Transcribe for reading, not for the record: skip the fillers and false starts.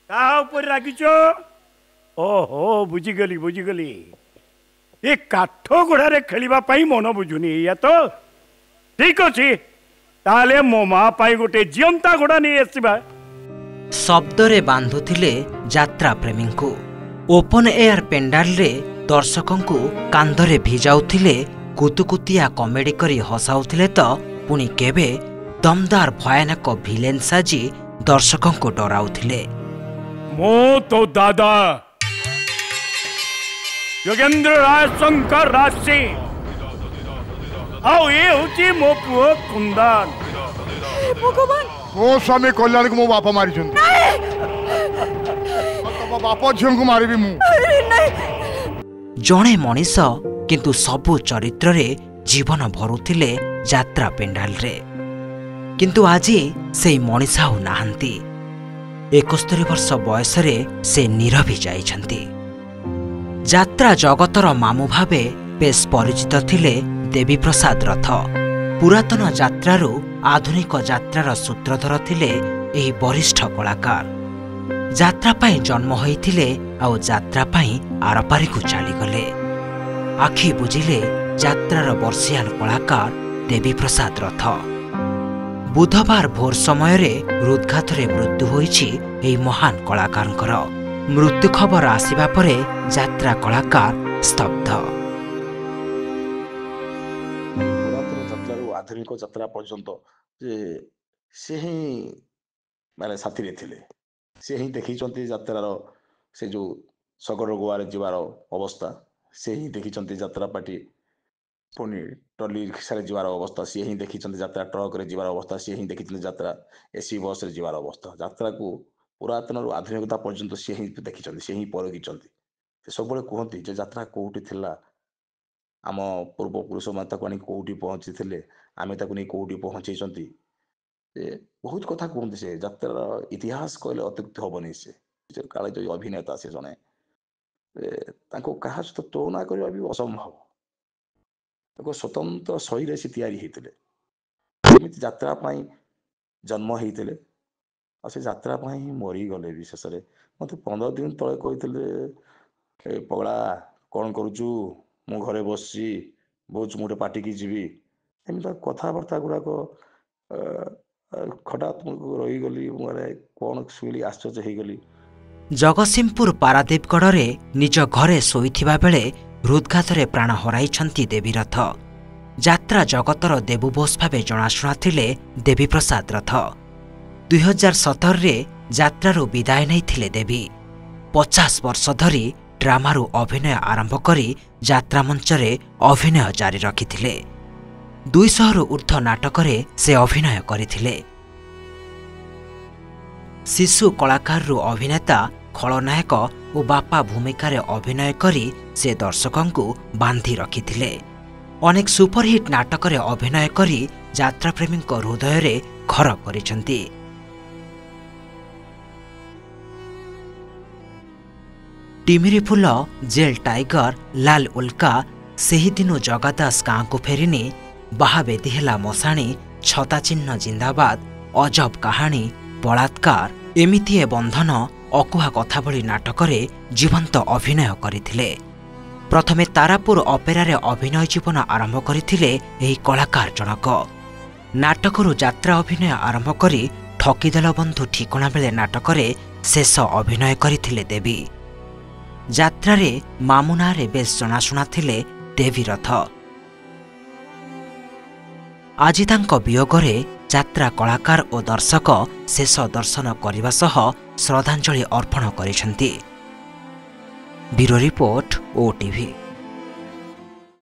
रागिच ओहो बुझीगली बुझीगली ये काठ गोड़े खेलवाई मन बुझुनी या तो ठीक अच्छे ताले मो माँ गोटे जीवंता घोड़ा नहीं आसवा शब्दरे बांधुथिले यात्रा प्रेमी को ओपन एयर पेंडाल रे दर्शकों को कांधरे भिजाउथिले कुतुकुतिया कमेडी करी हसाउथिले तो पुणी केबे दमदार भयानक भिलेन साजी दर्शकों को डराउथिले। मो तो दादा योगेंद्र राय शंकर राज सिंह आओ ये होची मो पुओ कुंदन भगवान मो स्वामी कल्याण को मो बापा मारी छन बापा झियो को मारिबी मु जणे मनीष किंतु सबु चरित्र रे जीवन भरुथिले यात्रा पेंडाल रे किंतु आज से मनीष आउ नाहंती 71 वर्ष बयस रे से नीरवी जाइछंती। यात्रा जगतर मामू भावे बेस परिचित थिले देवी प्रसाद रथ पुरातन यात्रारू आधुनिक यात्रार सूत्रधर थिले एही वरिष्ठ कलाकार यात्रा पाई जन्म होइथिले आउ यात्रा पाई आरपारी को चली गले आखि बुझिले यात्रार वर्षियान कलाकार देवी प्रसाद रथ बुधवार भोर समय रे हृदघात रे मृत्यु होइछि एही महान कलाकारंकर मृत्यु खबर आसिबा परे यात्रा कलाकार स्तब्ध। आधुनिक यात्रा पर्यंत से ही माने साथी रे थिले से ही देखी यात्रार से जो सगर गोवार जीवार अवस्था से ही देखी यात्रा पार्टी पुणी टली रिक्सा जीवार अवस्था सी ही देखी यात्रा ट्रक रे जीवार अवस्था सी ही देखी यात्रा एसी बस रे जीवार अवस्था यात्रा को पुरातन आधुनिकता पर्यंत सी ही देखी से ही परखी से सब कहती जे यात्रा कोठी थिला आम पूर्वपुरुष माता को कौटी पहुंची थे आम नहीं कौटी पहुंची बहुत कथा कहते से यात्रार इतिहास कहले अत्युक्ति हेनी से काले जो अभिनेता से जड़े क्या सहित तुलना करवा भी असंभव स्वतंत्र शैली से तैयारी यात्रा जन्म होते से यात्रा मरी गले विशेष मत 15 दिन तले कहते पगला कौन करुचु मु घरे बस बहुत मोटे पार्टी की जीवी एम कथबार्ता गुड़ाक हठात रहीगली कौन शुणी आश्चर्य हो गली। जगतसिंहपुर पारादीपगढ़ रे निज घरे शोइथिबा बेले हृदघात रे प्राण हराइछंती देवी रथ यात्रा जगतर देवबोस भावे जनाशुना थिले देवी प्रसाद रथ 2017 रे यात्रारू विदाय नहीं देवी 50 वर्ष धरी ड्रामारू अभिनय आरंभ करी यात्रा मंच रे अभिनय जारी रखिथिले 200 रु ऊर्ध्व नाटक रे से अभिनय करिथिले। शिशु कलाकार रु अभिनेता खलनायक और बापा भूमिका रे अभिनय करी से दर्शकों को बांधी रखिथिले। अनेक सुपरहिट नाटक रे अभिनय करी यात्रा प्रेमी हृदय रे घर करिसंती। टिमिरी फुल जेल टाइगर लाल उल्का सेही दिनु जगदास गाँ को फेरिनी बाहावेदी हेला मशाणी छता चिन्ह जिंदाबाद अजब कहानी बलात्कार एमितिए बंधन अकुहा कथा भली नाटक रे जीवंत अभिनय करथिले। प्रथमे तारापुर अपेरा रे अभिनय जीवन आरंभ करथिले एही कलाकार जनक नाटकरू यात्रा अभिनय आरंभ करी ठकीदेल बंधु ठिकणा बेले नाटक रे शेष अभिनय करथिले देवी। यात्रा रे मामुना रे बेस जनाशुना थिले देवी रथ। आज तांको वियोगरे यात्रा कलाकार और दर्शक शेष दर्शन करने सह श्रद्धांजलि अर्पण करिसेंती। Bureau report OTV.